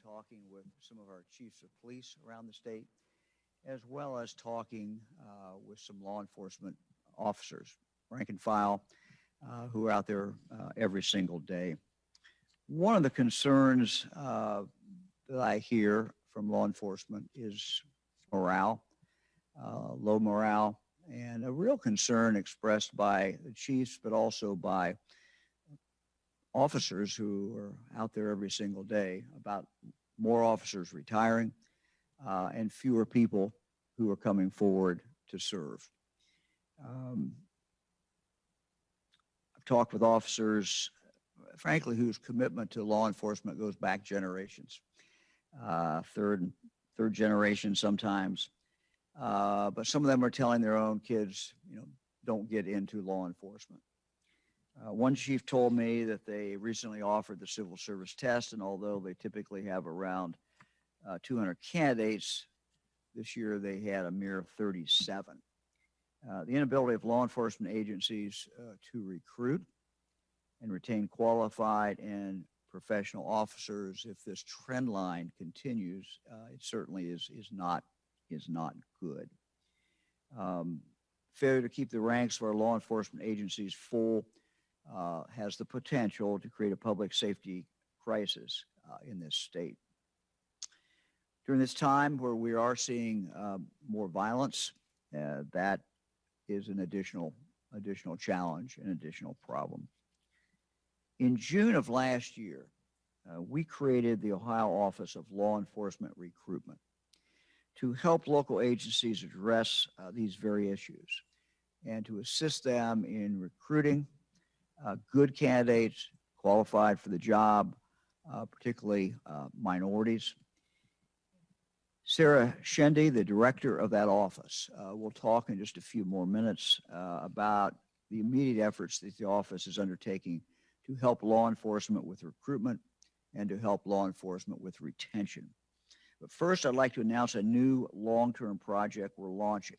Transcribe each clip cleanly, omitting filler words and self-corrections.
Talking with some of our chiefs of police around the state, as well as talking with some law enforcement officers, rank and file, who are out there every single day. One of the concerns that I hear from law enforcement is morale, low morale, and a real concern expressed by the chiefs, but also by officers who are out there every single day about more officers retiring and fewer people who are coming forward to serve. I've talked with officers, frankly, whose commitment to law enforcement goes back generations, third generation sometimes. But some of them are telling their own kids, don't get into law enforcement. One chief told me that they recently offered the civil service test, and although they typically have around 200 candidates, this year they had a mere 37. The inability of law enforcement agencies to recruit and retain qualified and professional officers, if this trend line continues, it certainly is not good. Failure to keep the ranks of our law enforcement agencies full has the potential to create a public safety crisis in this state. During this time where we are seeing more violence, that is an additional challenge, an additional problem. In June of last year, we created the Ohio Office of Law Enforcement Recruitment to help local agencies address these very issues and to assist them in recruiting good candidates qualified for the job, particularly minorities. Sarah Shendy, the director of that office, will talk in just a few more minutes about the immediate efforts that the office is undertaking to help law enforcement with recruitment and to help law enforcement with retention. But first, I'd like to announce a new long-term project we're launching.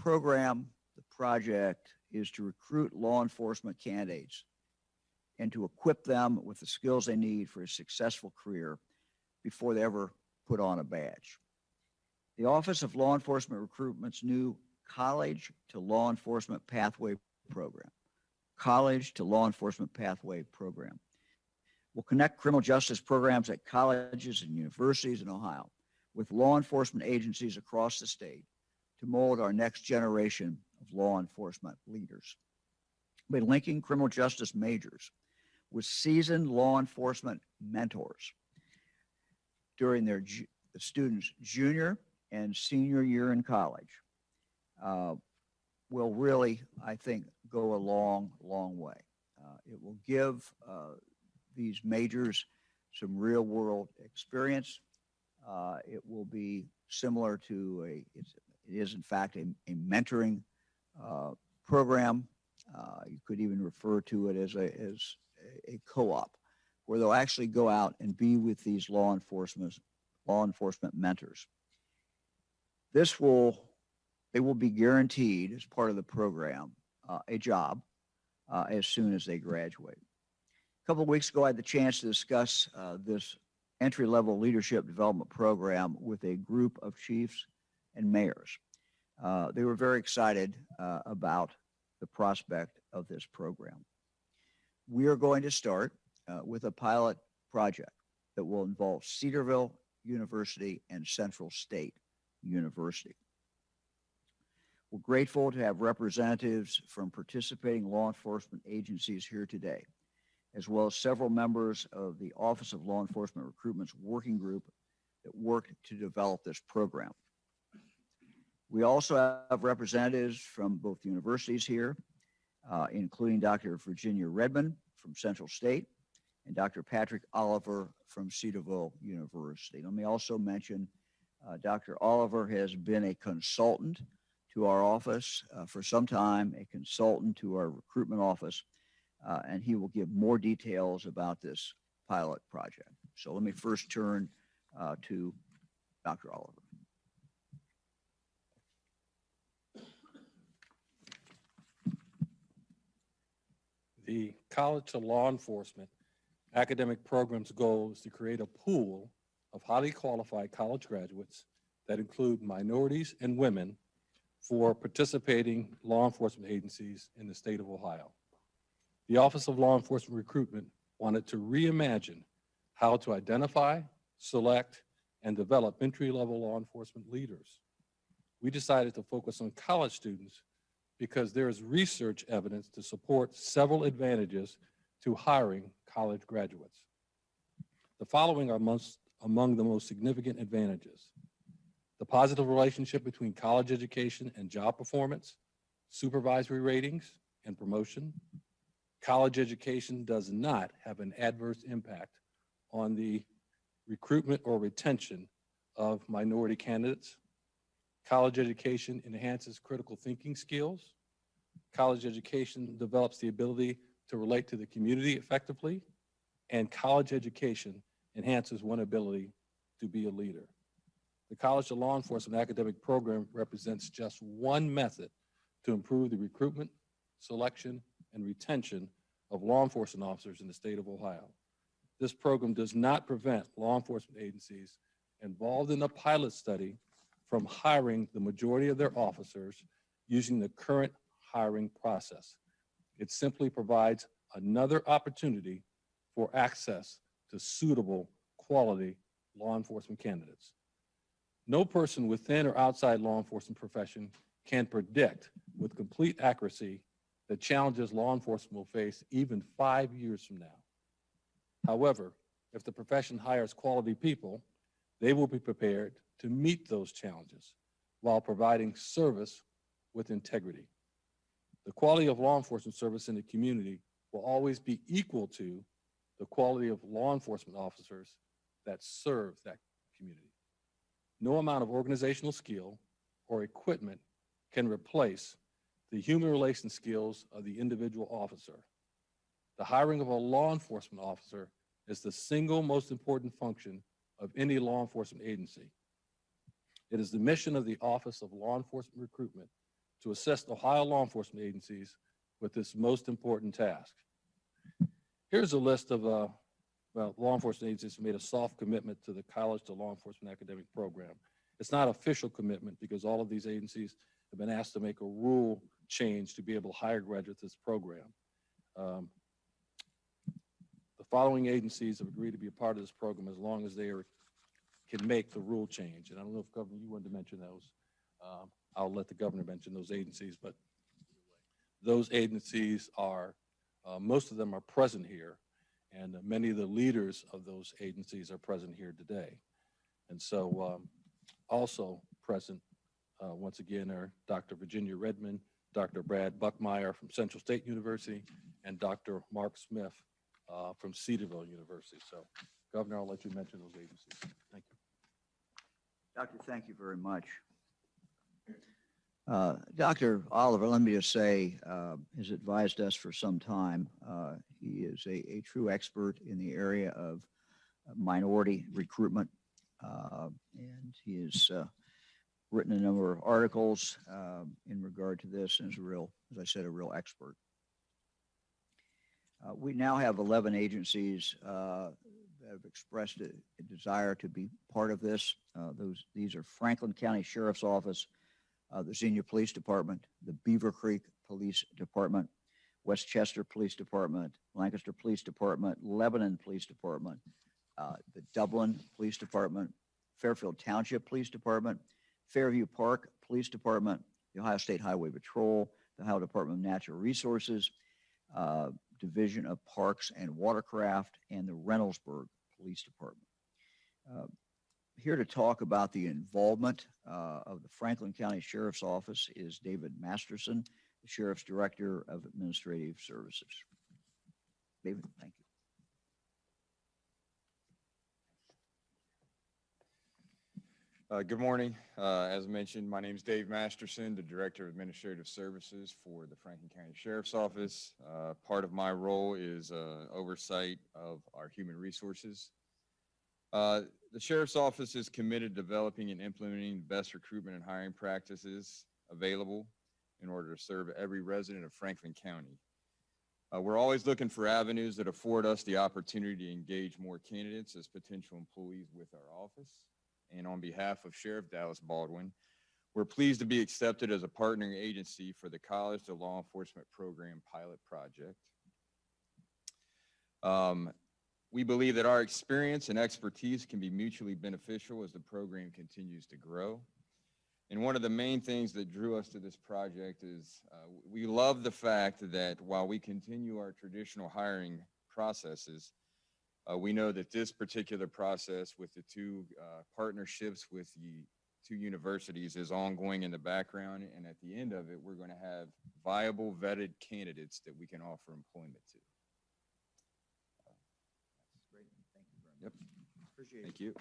The project is to recruit law enforcement candidates and to equip them with the skills they need for a successful career before they ever put on a badge. The Office of Law Enforcement Recruitment's new College to Law Enforcement Pathway Program, We'll connect criminal justice programs at colleges and universities in Ohio with law enforcement agencies across the state to mold our next generation of law enforcement leaders. By linking criminal justice majors with seasoned law enforcement mentors during the students' junior and senior year in college, will really, I think, go a long, long way. It will give these majors some real-world experience. It will be similar to it is in fact a mentoring program. You could even refer to it as a co-op, where they'll actually go out and be with these law enforcement mentors. They will be guaranteed as part of the program a job as soon as they graduate. A couple of weeks ago, I had the chance to discuss this entry-level leadership development program with a group of chiefs and mayors. They were very excited about the prospect of this program. We are going to start with a pilot project that will involve Cedarville University and Central State University. We're grateful to have representatives from participating law enforcement agencies here today, as well as several members of the Office of Law Enforcement Recruitment's working group that worked to develop this program. We also have representatives from both universities here, including Dr. Virginia Redmond from Central State and Dr. Patrick Oliver from Cedarville University. Let me also mention Dr. Oliver has been a consultant to our office for some time, a consultant to our recruitment office, and he will give more details about this pilot project. So let me first turn to Dr. Oliver. The College to Law Enforcement academic program's goal is to create a pool of highly qualified college graduates that include minorities and women for participating law enforcement agencies in the state of Ohio. The Office of Law Enforcement Recruitment wanted to reimagine how to identify, select, and develop entry-level law enforcement leaders. We decided to focus on college students because there is research evidence to support several advantages to hiring college graduates. The following are among the most significant advantages: the positive relationship between college education and job performance, supervisory ratings, and promotion. College education does not have an adverse impact on the recruitment or retention of minority candidates. College education enhances critical thinking skills. College education develops the ability to relate to the community effectively. And college education enhances one's ability to be a leader. The College to Law Enforcement academic program represents just one method to improve the recruitment, selection, and retention of law enforcement officers in the state of Ohio. This program does not prevent law enforcement agencies involved in the pilot study from hiring the majority of their officers using the current hiring process. It simply provides another opportunity for access to suitable, quality law enforcement candidates. No person within or outside law enforcement profession can predict with complete accuracy the challenges law enforcement will face even 5 years from now. However, if the profession hires quality people, they will be prepared to meet those challenges while providing service with integrity. The quality of law enforcement service in the community will always be equal to the quality of law enforcement officers that serve that community. No amount of organizational skill or equipment can replace the human relations skills of the individual officer. The hiring of a law enforcement officer is the single most important function of any law enforcement agency. It is the mission of the Office of Law Enforcement Recruitment to assist Ohio law enforcement agencies with this most important task. Here's a list of law enforcement agencies who made a soft commitment to the College to Law Enforcement academic program. It's not official commitment because all of these agencies have been asked to make a rule change to be able to hire graduates to this program. The following agencies have agreed to be a part of this program as long as can make the rule change. And I don't know if Governor, you wanted to mention those. I'll let the governor mention those agencies, but those agencies are, most of them are present here, and many of the leaders of those agencies are present here today. And so also present, once again, are Dr. Virginia Redmond, Dr. Brad Buckmeyer from Central State University, and Dr. Mark Smith from Cedarville University. So, Governor, I'll let you mention those agencies. Thank you. Doctor, thank you very much. Dr. Oliver, let me just say, has advised us for some time. He is a true expert in the area of minority recruitment, and he has written a number of articles in regard to this, and is a real, as I said, a real expert. We now have 11 agencies that have expressed a desire to be part of this. These are Franklin County Sheriff's Office, the Xenia Police Department, the Beaver Creek Police Department, Westchester Police Department, Lancaster Police Department, Lebanon Police Department, the Dublin Police Department, Fairfield Township Police Department, Fairview Park Police Department, the Ohio State Highway Patrol, the Ohio Department of Natural Resources, Division of Parks and Watercraft, and the Reynoldsburg Police Department. Here to talk about the involvement of the Franklin County Sheriff's Office is David Masterson, the Sheriff's Director of Administrative Services. David, thank you. Good morning. As mentioned, my name is Dave Masterson, the Director of Administrative Services for the Franklin County Sheriff's Office. Part of my role is oversight of our human resources. The Sheriff's Office is committed to developing and implementing the best recruitment and hiring practices available in order to serve every resident of Franklin County. We're always looking for avenues that afford us the opportunity to engage more candidates as potential employees with our office. And on behalf of Sheriff Dallas Baldwin, we're pleased to be accepted as a partnering agency for the College to Law Enforcement Program pilot project. We believe that our experience and expertise can be mutually beneficial as the program continues to grow. And one of the main things that drew us to this project is we love the fact that while we continue our traditional hiring processes, we know that this particular process with the two partnerships with the two universities is ongoing in the background. And at the end of it, we're going to have viable, vetted candidates that we can offer employment to. Great. Thank you very much. Yep. Appreciate it. Thank you.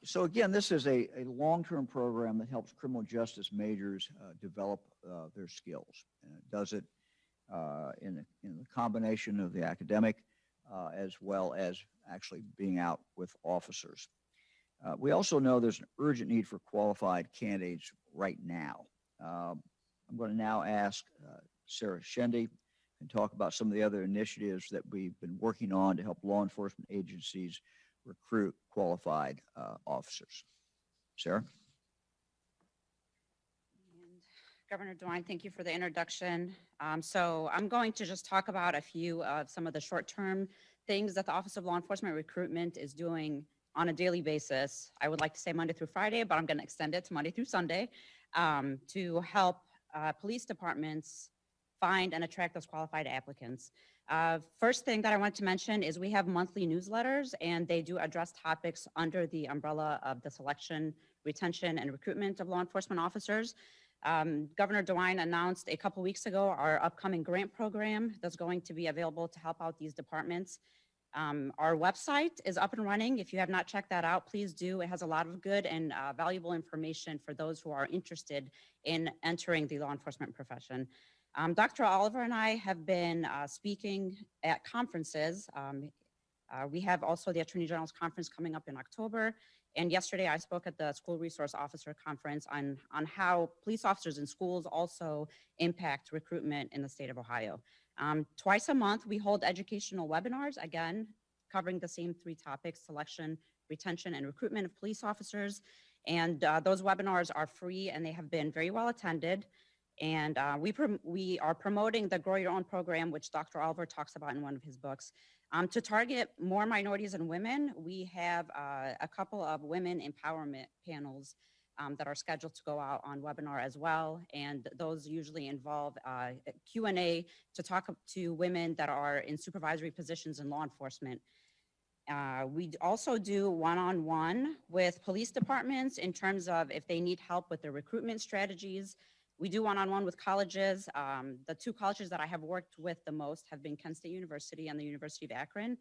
So again, this is a long-term program that helps criminal justice majors develop their skills. And it does it in the combination of the academic as well as actually being out with officers. We also know there's an urgent need for qualified candidates right now. I'm going to now ask Sarah Shendy and talk about some of the other initiatives that we've been working on to help law enforcement agencies recruit qualified officers. Sarah? And Governor DeWine, thank you for the introduction. So I'm going to just talk about a few of some of the short-term things that the Office of Law Enforcement Recruitment is doing on a daily basis. I would like to say Monday through Friday, but I'm going to extend it to Monday through Sunday to help police departments find and attract those qualified applicants. First thing that I want to mention is we have monthly newsletters, and they do address topics under the umbrella of the selection, retention, and recruitment of law enforcement officers. Governor DeWine announced a couple weeks ago our upcoming grant program that's going to be available to help out these departments. Our website is up and running. If you have not checked that out, please do. It has a lot of good and valuable information for those who are interested in entering the law enforcement profession. Dr. Oliver and I have been speaking at conferences. We have also the Attorney General's Conference coming up in October. And yesterday I spoke at the School Resource Officer Conference on how police officers in schools also impact recruitment in the state of Ohio. Twice a month, we hold educational webinars, again, covering the same three topics: selection, retention, and recruitment of police officers. And those webinars are free, and they have been very well attended. And we are promoting the Grow Your Own program, which Dr. Oliver talks about in one of his books. To target more minorities and women, we have a couple of women empowerment panels that are scheduled to go out on webinar as well. And those usually involve Q&A to talk to women that are in supervisory positions in law enforcement. We also do one-on-one with police departments in terms of if they need help with their recruitment strategies. We do one-on-one with colleges. The two colleges that I have worked with the most have been Kent State University and the University of Akron.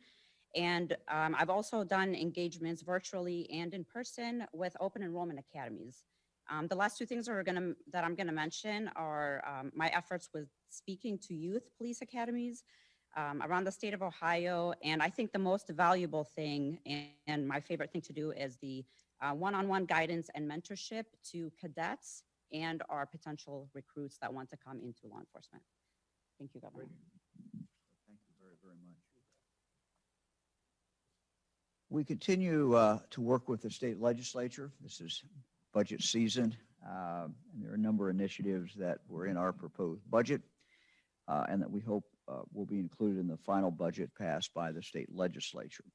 And I've also done engagements virtually and in person with open enrollment academies. The last two things that I'm gonna mention are my efforts with speaking to youth police academies around the state of Ohio. And I think the most valuable thing and my favorite thing to do is the one-on-one guidance and mentorship to cadets and our potential recruits that want to come into law enforcement. Thank you, Governor. Thank you very, very much. We continue to work with the state legislature. This is budget season, and there are a number of initiatives that were in our proposed budget and that we hope will be included in the final budget passed by the state legislature.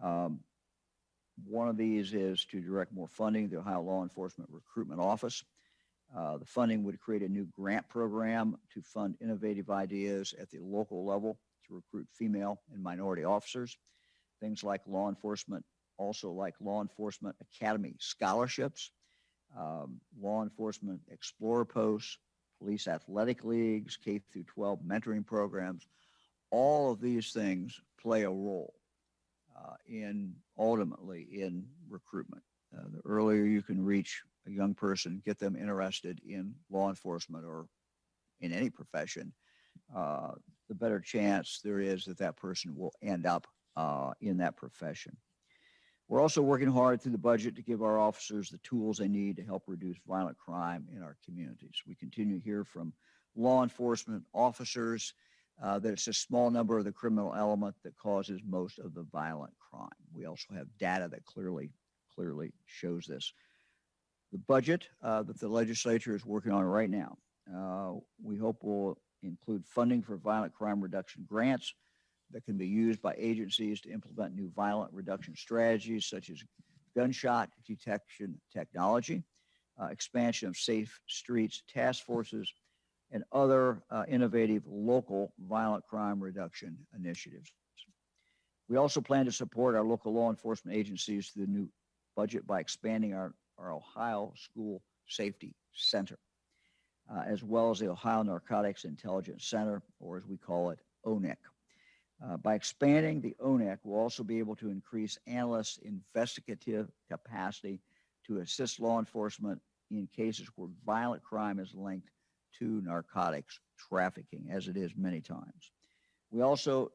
One of these is to direct more funding to the Ohio Law Enforcement Recruitment Office. The funding would create a new grant program to fund innovative ideas at the local level to recruit female and minority officers. Things like law enforcement, also like law enforcement academy scholarships, law enforcement explorer posts, police athletic leagues, K through 12 mentoring programs. All of these things play a role ultimately in recruitment. The earlier you can reach a young person, get them interested in law enforcement or in any profession, the better chance there is that that person will end up in that profession. We're also working hard through the budget to give our officers the tools they need to help reduce violent crime in our communities. We continue to hear from law enforcement officers that it's a small number of the criminal element that causes most of the violent crime. We also have data that clearly shows this. The budget that the legislature is working on right now, we hope will include funding for violent crime reduction grants that can be used by agencies to implement new violent reduction strategies such as gunshot detection technology, expansion of safe streets task forces, and other innovative local violent crime reduction initiatives. We also plan to support our local law enforcement agencies through the new budget by expanding our Ohio School Safety Center, as well as the Ohio Narcotics Intelligence Center, or as we call it, ONIC. By expanding the ONIC, we'll also be able to increase analysts' investigative capacity to assist law enforcement in cases where violent crime is linked to narcotics trafficking, as it is many times. We also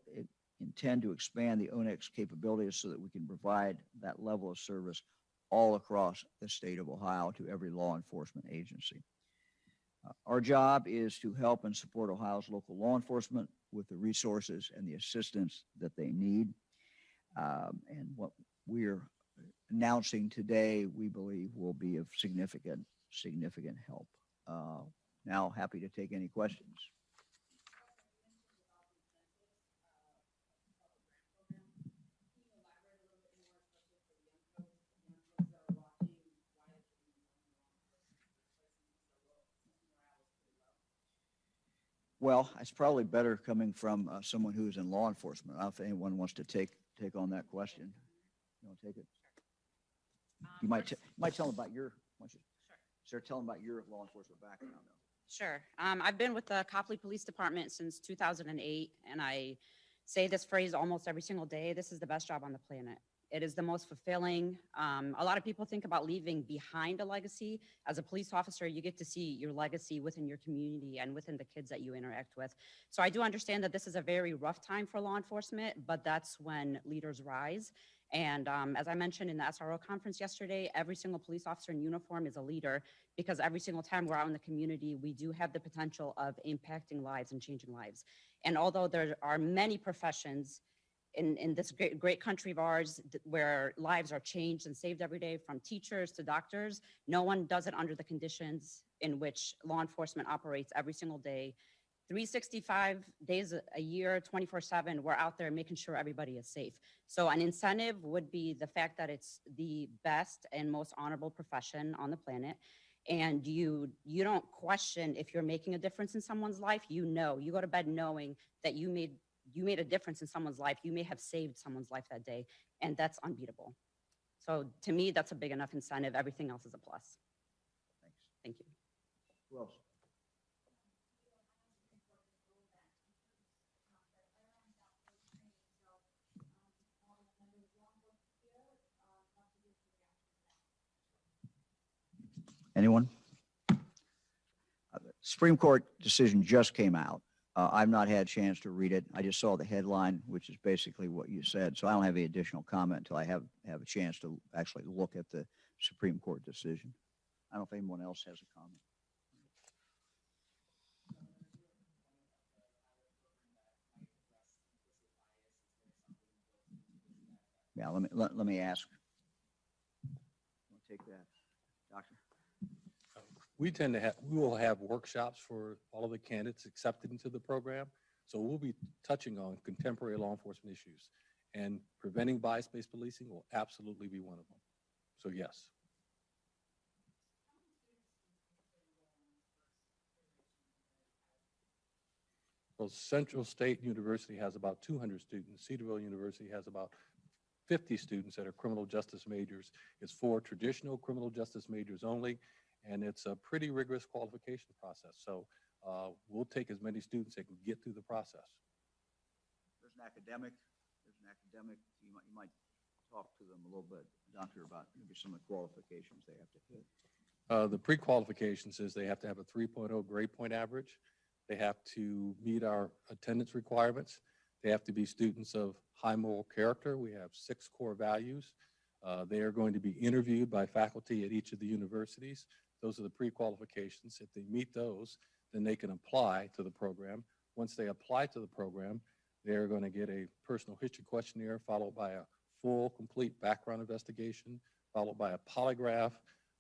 intend to expand the ONIC's capabilities so that we can provide that level of service all across the state of Ohio to every law enforcement agency. Our job is to help and support Ohio's local law enforcement with the resources and the assistance that they need. And what we're announcing today, we believe will be of significant help. Now, happy to take any questions. Well, it's probably better coming from someone who's in law enforcement. I don't know if anyone wants to take on that question. You want to take it? You might tell them about your. Sure. Tell them about your law enforcement background, though. Sure. I've been with the Copley Police Department since 2008, and I say this phrase almost every single day. This is the best job on the planet. It is the most fulfilling. A lot of people think about leaving behind a legacy. As a police officer, you get to see your legacy within your community and within the kids that you interact with. So I do understand that this is a very rough time for law enforcement, but that's when leaders rise. And as I mentioned in the SRO conference yesterday, every single police officer in uniform is a leader, because every single time we're out in the community, we do have the potential of impacting lives and changing lives. And although there are many professions in this great country of ours where lives are changed and saved every day, from teachers to doctors, no one does it under the conditions in which law enforcement operates every single day, 365 days a year, 24/7, we're out there making sure everybody is safe. So an incentive would be the fact that it's the best and most honorable profession on the planet. And you don't question if you're making a difference in someone's life. You go to bed knowing that you made a difference in someone's life. You may have saved someone's life that day, and that's unbeatable. So to me, that's a big enough incentive. Everything else is a plus. Thanks. Thank you. Who else? Anyone? The Supreme Court decision just came out. I've not had a chance to read it. I just saw the headline, which is basically what you said. So I don't have any additional comment until I have a chance to actually look at the Supreme Court decision. I don't know if anyone else has a comment. Yeah, let me ask. Take that, Doctor. We will have workshops for all of the candidates accepted into the program. So we'll be touching on contemporary law enforcement issues, and preventing bias-based policing will absolutely be one of them. So yes. Well, Central State University has about 200 students. Cedarville University has about 50 students that are criminal justice majors. It's for traditional criminal justice majors only, and it's a pretty rigorous qualification process. So we'll take as many students that can get through the process. There's an academic. You might talk to them a little bit, Doctor, about maybe some of the qualifications they have to hit. The pre-qualifications is they have to have a 3.0 grade point average. They have to meet our attendance requirements. They have to be students of high moral character. We have 6 core values. They are going to be interviewed by faculty at each of the universities. Those are the pre-qualifications. If they meet those, then they can apply to the program. Once they apply to the program, they're going to get a personal history questionnaire, followed by a full, complete background investigation, followed by a polygraph,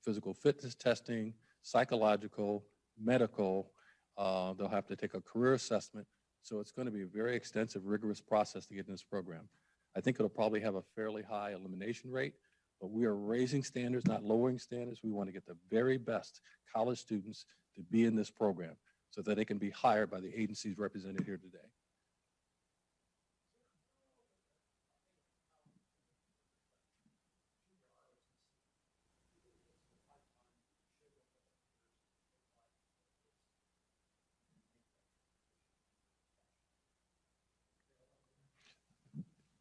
physical fitness testing, psychological, medical. They'll have to take a career assessment. So it's going to be a very extensive, rigorous process to get in this program. I think it'll probably have a fairly high elimination rate, but we are raising standards, not lowering standards. We want to get the very best college students to be in this program so that they can be hired by the agencies represented here today.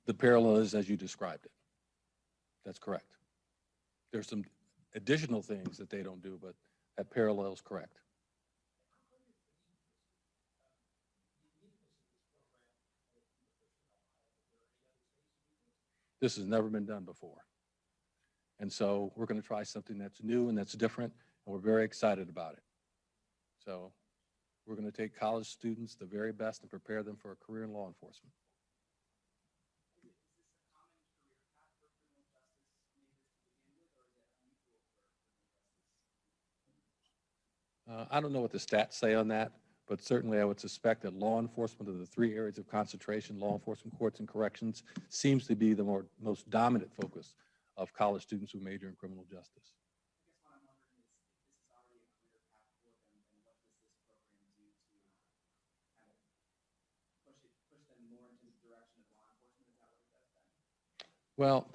The parallel is as you described it. That's correct. There's some additional things that they don't do, but that parallel is correct. This has never been done before. And so we're going to try something that's new and that's different, and we're very excited about it. So we're going to take college students the very best and prepare them for a career in law enforcement. I don't know what the stats say on that, but certainly I would suspect that law enforcement of the 3 areas of concentration, law enforcement, courts, and corrections, seems to be the most dominant focus of college students who major in criminal justice. Well,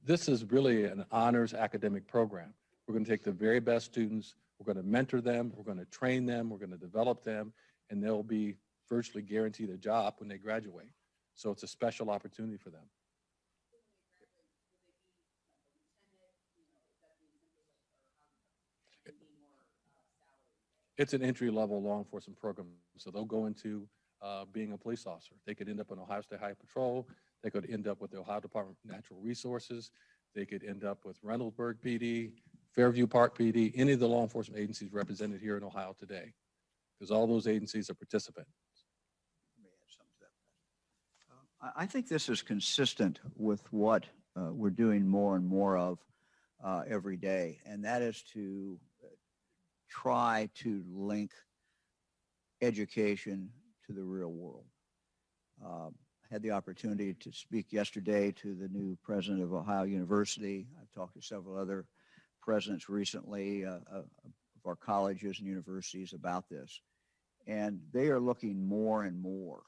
this is really an honors academic program. We're going to take the very best students, we're going to mentor them, we're going to train them, we're going to develop them, and they'll be virtually guaranteed a job when they graduate. So it's a special opportunity for them. It's an entry-level law enforcement program, so they'll go into being a police officer. They could end up on Ohio State Highway Patrol. They could end up with the Ohio Department of Natural Resources. They could end up with Reynoldsburg PD, Fairview Park PD, any of the law enforcement agencies represented here in Ohio today, because all those agencies are participants. Let me add something to that. I think this is consistent with what we're doing more and more of every day, and that is to try to link education to the real world. I had the opportunity to speak yesterday to the new president of Ohio University. I've talked to several other presidents recently of our colleges and universities about this. And they are looking more and more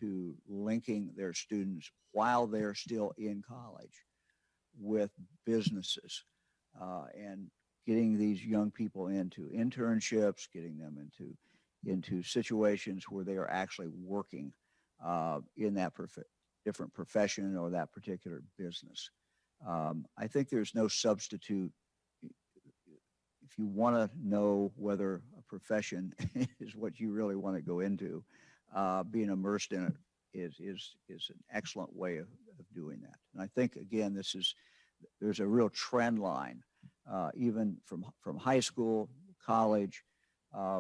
to linking their students while they're still in college with businesses and getting these young people into internships, getting them into situations where they are actually working in that different profession or that particular business. I think there's no substitute. If you want to know whether a profession is what you really want to go into, being immersed in it is an excellent way of doing that. And I think, again, there's a real trend line, even from high school, college,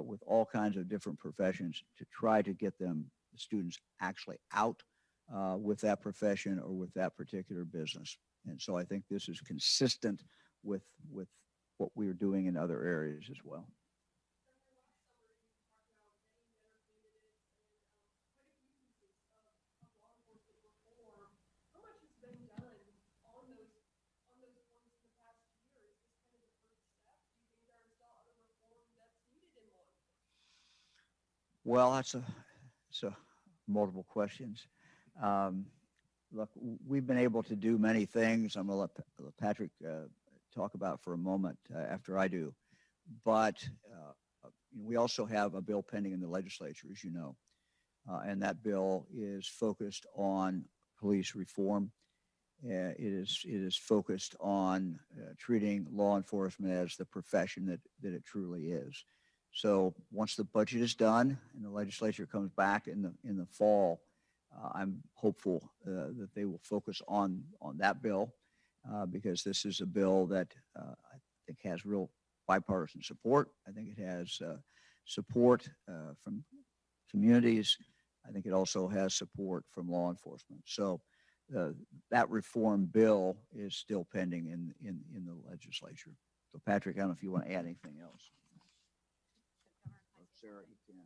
with all kinds of different professions to try to get the students actually out with that profession or with that particular business. And so I think this is consistent with what we're doing in other areas as well. Well, that's multiple questions. Look, we've been able to do many things. I'm going to let Patrick talk about for a moment after I do. But we also have a bill pending in the legislature, as you know. And that bill is focused on police reform. It is focused on treating law enforcement as the profession that it truly is. So once the budget is done and the legislature comes back in the fall, I'm hopeful that they will focus on that bill because this is a bill that I think has real bipartisan support. I think it has support from communities. I think it also has support from law enforcement. So that reform bill is still pending in the legislature. So Patrick, I don't know if you want to add anything else. Sarah, you can.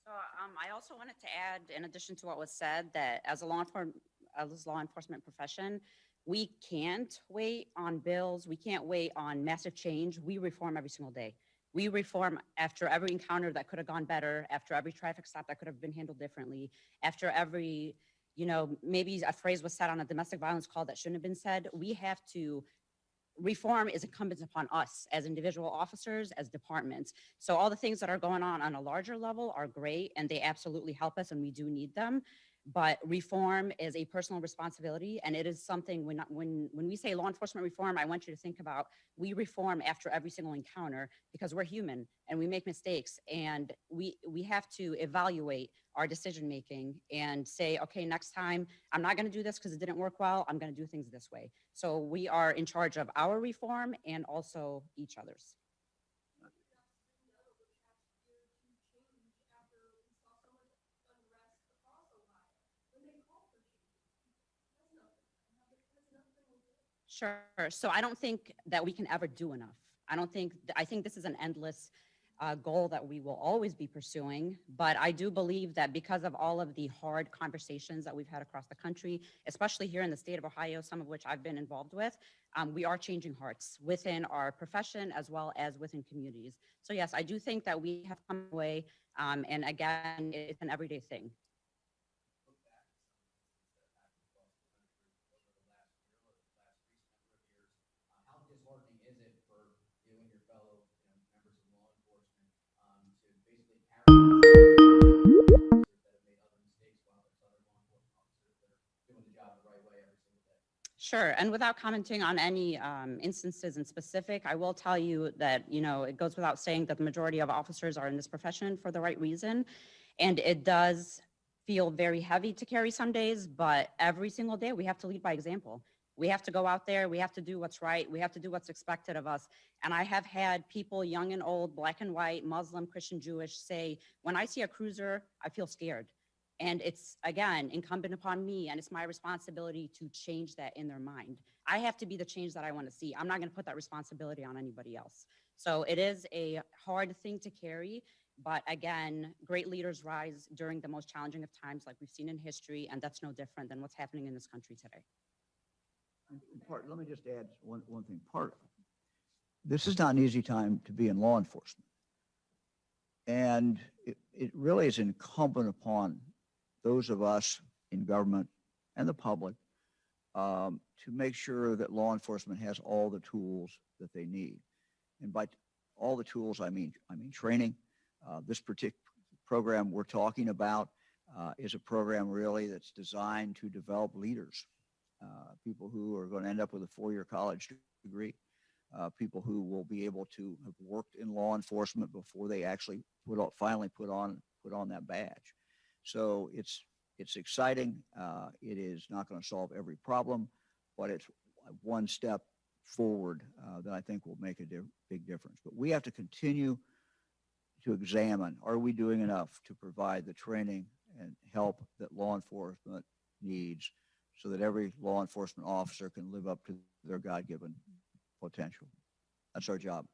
So I also wanted to add, in addition to what was said, that as a law enforcement profession, we can't wait on bills. We can't wait on massive change. We reform every single day. We reform after every encounter that could have gone better, after every traffic stop that could have been handled differently, after every, maybe a phrase was said on a domestic violence call that shouldn't have been said. We have to reform is incumbent upon us as individual officers, as departments. So all the things that are going on a larger level are great and they absolutely help us and we do need them. But reform is a personal responsibility, and it is something when we say law enforcement reform, I want you to think about we reform after every single encounter because we're human and we make mistakes, and we have to evaluate our decision making and say, okay, next time I'm not going to do this because it didn't work well. I'm going to do things this way. So we are in charge of our reform and also each other's. Sure. So I don't think that we can ever do enough. I think this is an endless goal that we will always be pursuing. But I do believe that because of all of the hard conversations that we've had across the country, especially here in the state of Ohio, some of which I've been involved with, we are changing hearts within our profession as well as within communities. So yes, I do think that we have come away. And again, it's an everyday thing. Disheartening is it for you and your fellow members of law enforcement to basically carry officers that have made other mistakes while there's other law enforcement officers that are doing the job the right way every single day? Sure. And without commenting on any instances in specific, I will tell you that, it goes without saying that the majority of officers are in this profession for the right reason. And it does feel very heavy to carry some days, but every single day we have to lead by example. We have to go out there. We have to do what's right. We have to do what's expected of us. And I have had people, young and old, black and white, Muslim, Christian, Jewish, say, when I see a cruiser, I feel scared. And it's, again, incumbent upon me, and it's my responsibility to change that in their mind. I have to be the change that I want to see. I'm not going to put that responsibility on anybody else. So it is a hard thing to carry, but again, great leaders rise during the most challenging of times like we've seen in history, and that's no different than what's happening in this country today. Let me just add one thing. This is not an easy time to be in law enforcement. And it really is incumbent upon those of us in government and the public to make sure that law enforcement has all the tools that they need. And by all the tools, I mean training. This particular program we're talking about is a program really that's designed to develop leaders, people who are going to end up with a four-year college degree, people who will be able to have worked in law enforcement before they actually finally put on that badge. So it's exciting. It is not going to solve every problem, but it's one step forward that I think will make a big difference. But we have to continue to examine, are we doing enough to provide the training and help that law enforcement needs so that every law enforcement officer can live up to their God-given potential. That's our job.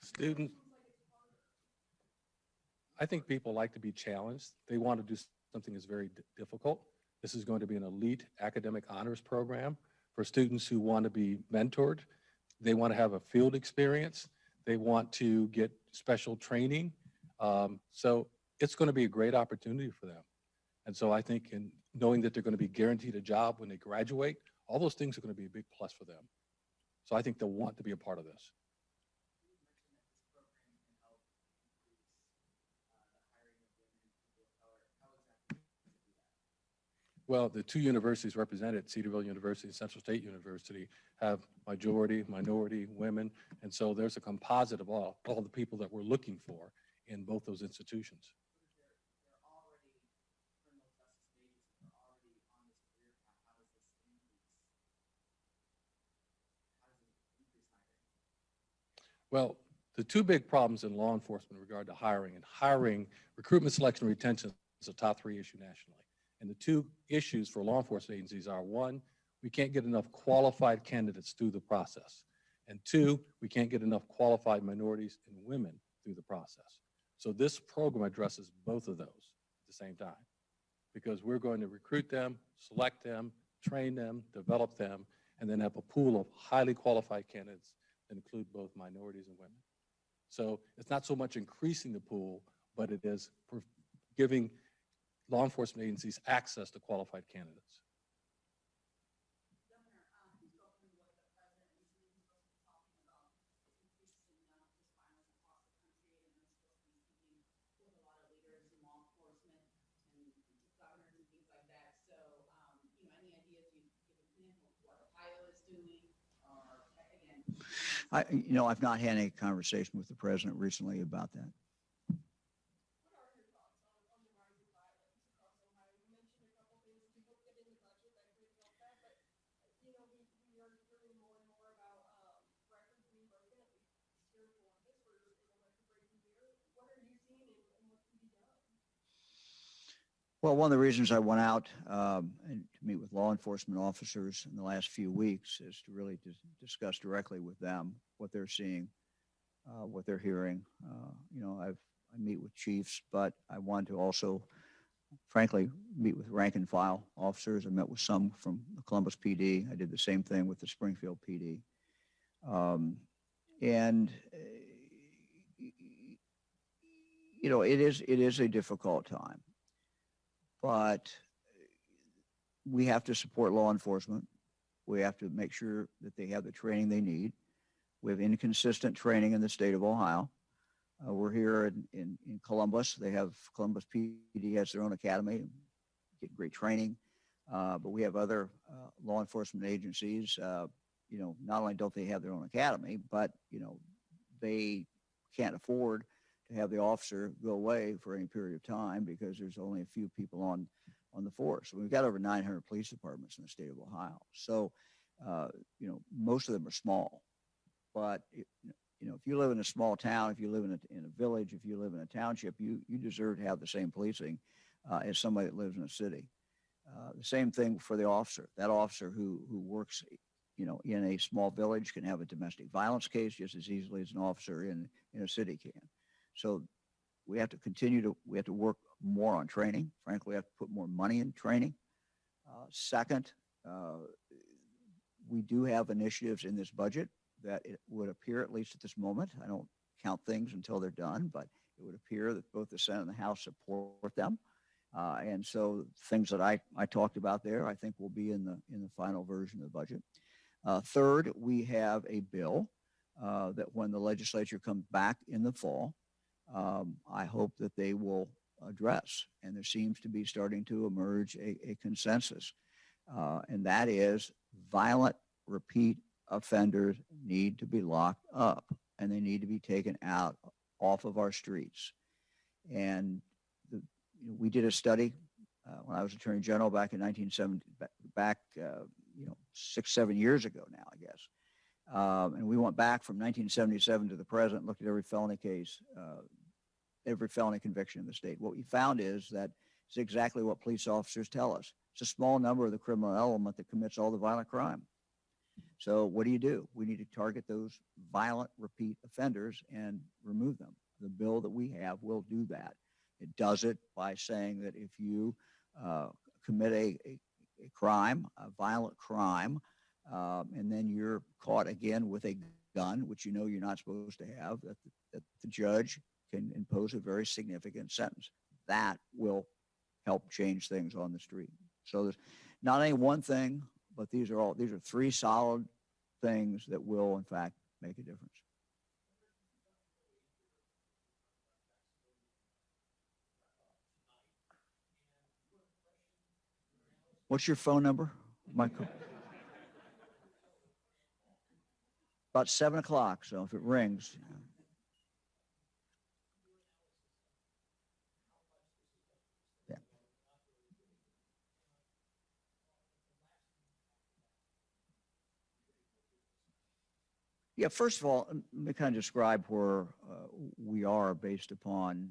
Students, I think people like to be challenged. They want to do something that's very difficult. This is going to be an elite academic honors program for students who want to be mentored. They want to have a field experience. They want to get special training. So it's going to be a great opportunity for them. And so I think in knowing that they're going to be guaranteed a job when they graduate, all those things are going to be a big plus for them. So I think they'll want to be a part of this. Well, the two universities represented, Cedarville University and Central State University, have majority, minority, women, and so there's a composite of all the people that we're looking for in both those institutions. Well, the two big problems in law enforcement in regard to hiring, recruitment, selection, retention is a top 3 issue nationally. And the two issues for law enforcement agencies are, one, we can't get enough qualified candidates through the process. And two, we can't get enough qualified minorities and women through the process. So this program addresses both of those at the same time, because we're going to recruit them, select them, train them, develop them, and then have a pool of highly qualified candidates that include both minorities and women. So it's not so much increasing the pool, but it is giving law enforcement agencies access to qualified candidates. I've not had any conversation with the president recently about that. Well, one of the reasons I went out and to meet with law enforcement officers in the last few weeks is to really discuss directly with them what they're seeing, what they're hearing. I meet with chiefs, but I want to also, frankly, meet with rank and file officers. I met with some from the Columbus PD. I did the same thing with the Springfield PD. It is a difficult time. But we have to support law enforcement. We have to make sure that they have the training they need. We have inconsistent training in the state of Ohio. We're here in Columbus. Columbus PD has their own academy, get great training. But we have other law enforcement agencies. Not only don't they have their own academy, but, they can't afford to have the officer go away for any period of time because there's only a few people on the force. We've got over 900 police departments in the state of Ohio. So most of them are small. But if you live in a small town, if you live in a village, if you live in a township, you deserve to have the same policing as somebody that lives in a city. The same thing for the officer. That officer who works, in a small village can have a domestic violence case just as easily as an officer in a city can. So we have to work more on training. Frankly, we have to put more money in training. Second, we do have initiatives in this budget that it would appear, at least at this moment, I don't count things until they're done, but it would appear that both the Senate and the House support them. And so things that I talked about there, I think will be in the final version of the budget. Third, we have a bill that when the legislature comes back in the fall, I hope that they will address. And there seems to be starting to emerge a consensus. And that is violent repeat offenders need to be locked up and they need to be taken off of our streets. And we did a study when I was Attorney General back in 1970, 6-7 years ago now, I guess. And we went back from 1977 to the present, looked at every felony case, every felony conviction in the state. What we found is that it's exactly what police officers tell us. It's a small number of the criminal element that commits all the violent crime. So what do? We need to target those violent repeat offenders and remove them. The bill that we have will do that. It does it by saying that if you commit a crime, a violent crime, and then you're caught again with a gun, which you're not supposed to have, that the judge can impose a very significant sentence. That will help change things on the street. So there's not any one thing, but these are three solid things that will, in fact, make a difference. What's your phone number, Michael? About 7 o'clock, so if it rings. Yeah. Yeah, first of all, let me kind of describe where we are based upon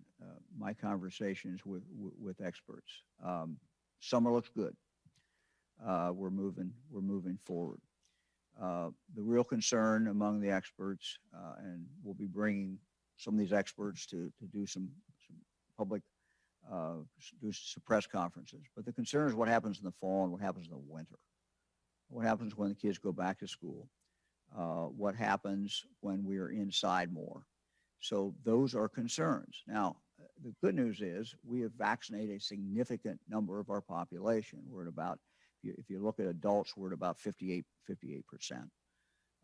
my conversations with experts. Summer looks good. We're moving forward. The real concern among the experts, and we'll be bringing some of these experts to do some public, do some press conferences. But the concern is what happens in the fall and what happens in the winter. What happens when the kids go back to school? What happens when we are inside more? So those are concerns. Now, the good news is we have vaccinated a significant number of our population. We're at about, if you look at adults, we're at about 58%.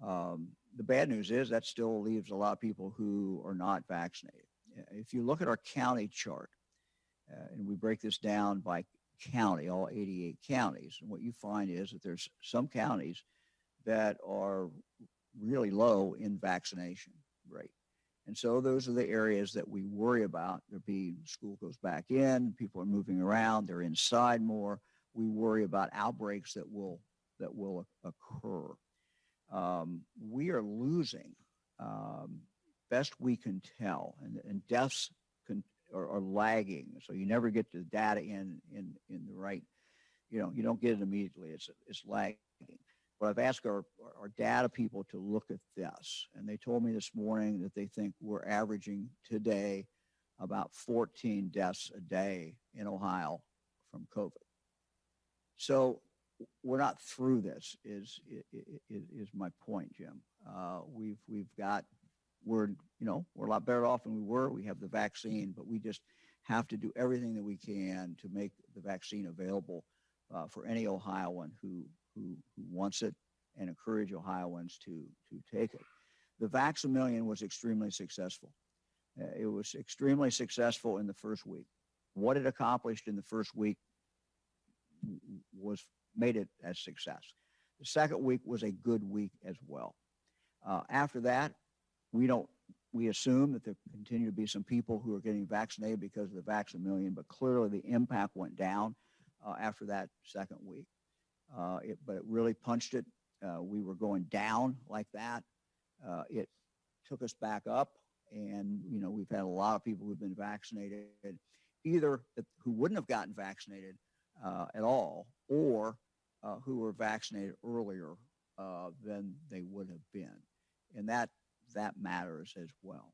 The bad news is that still leaves a lot of people who are not vaccinated. If you look at our county chart, and we break this down by county, all 88 counties, and what you find is that there's some counties that are really low in vaccination rate. And so those are the areas that we worry about. School goes back in, people are moving around, they're inside more. We worry about outbreaks that will occur. We are losing, best we can tell, and deaths are lagging. So you never get the data in the right, you don't get it immediately. It's lagging. But I've asked our data people to look at this, and they told me this morning that they think we're averaging today about 14 deaths a day in Ohio from COVID. So we're not through this is my point, Jim. We're a lot better off than we were. We have the vaccine, but we just have to do everything that we can to make the vaccine available for any Ohioan who wants it, and encourage Ohioans to take it. The Vax-A-Million was extremely successful. It was extremely successful in the first week. What it accomplished in the first week made it a success. The second week was a good week as well. After that, we assume that there continue to be some people who are getting vaccinated because of the Vax-A-Million, but clearly the impact went down after that second week. But it really punched it. we were going down like that. It took us back up, and we've had a lot of people who've been vaccinated, either who wouldn't have gotten vaccinated at all, or who were vaccinated earlier than they would have been, and that matters as well.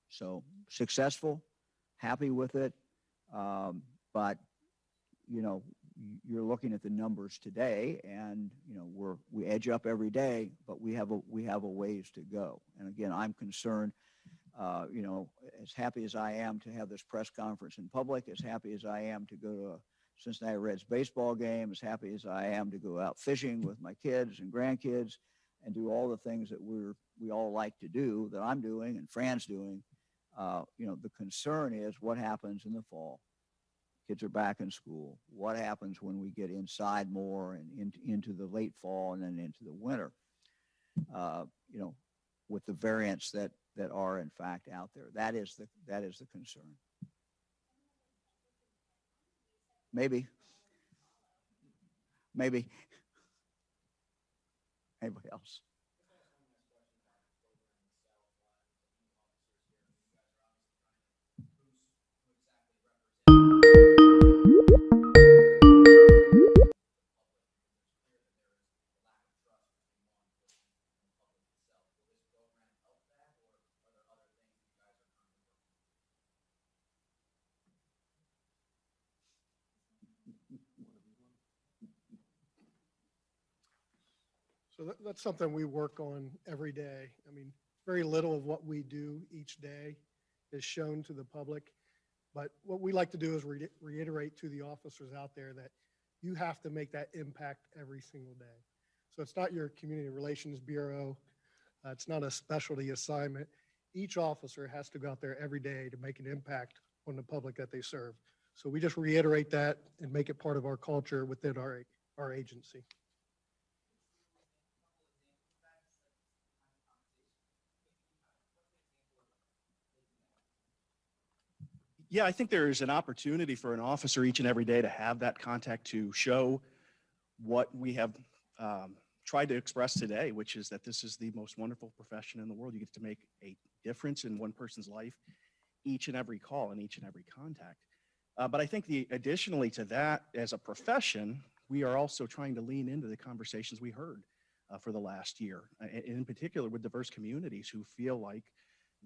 So successful, happy with it, but you're looking at the numbers today, and we edge up every day, but we have a ways to go. And again, I'm concerned. As happy as I am to have this press conference in public, as happy as I am to go to a Cincinnati Reds baseball game, as happy as I am to go out fishing with my kids and grandkids and do all the things that we all like to do, that I'm doing and Fran's doing, the concern is what happens in the fall. Kids are back in school. What happens when we get inside more and into the late fall and then into the winter? With the variants that are in fact out there, that is the concern. Maybe. Anybody else? So that's something we work on every day. I mean, very little of what we do each day is shown to the public. But what we like to do is reiterate to the officers out there that you have to make that impact every single day. So it's not your community relations bureau. It's not a specialty assignment. Each officer has to go out there every day to make an impact on the public that they serve. So we just reiterate that and make it part of our culture within our agency. Yeah, I think there is an opportunity for an officer each and every day to have that contact, to show what we have tried to express today, which is that this is the most wonderful profession in the world. You get to make a difference in one person's life each and every call and each and every contact. But I think additionally to that, as a profession, we are also trying to lean into the conversations we heard for the last year, in particular with diverse communities who feel like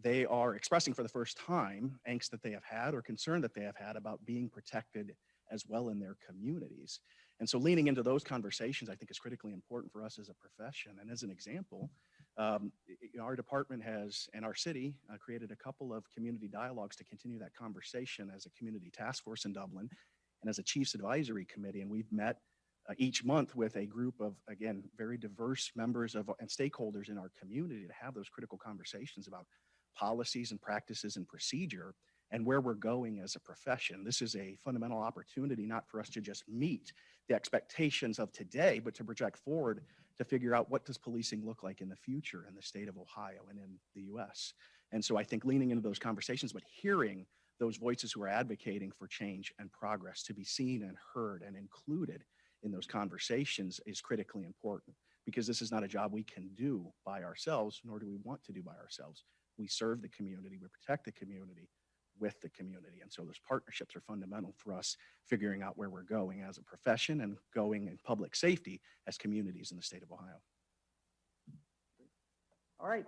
they are expressing for the first time angst that they have had or concern that they have had about being protected as well in their communities. And so leaning into those conversations, I think, is critically important for us as a profession. And as an example, our department has, and our city, created a couple of community dialogues to continue that conversation as a community task force in Dublin and as a Chiefs Advisory Committee. And we've met each month with a group of, again, very diverse members of and stakeholders in our community to have those critical conversations about policies and practices and procedure and where we're going as a profession. This is a fundamental opportunity not for us to just meet the expectations of today, but to project forward to figure out what does policing look like in the future in the state of Ohio and in the US. And so I think leaning into those conversations, but hearing those voices who are advocating for change and progress to be seen and heard and included in those conversations is critically important, because this is not a job we can do by ourselves, nor do we want to do by ourselves. We serve the community, we protect the community with the community. And so those partnerships are fundamental for us figuring out where we're going as a profession and going in public safety as communities in the state of Ohio.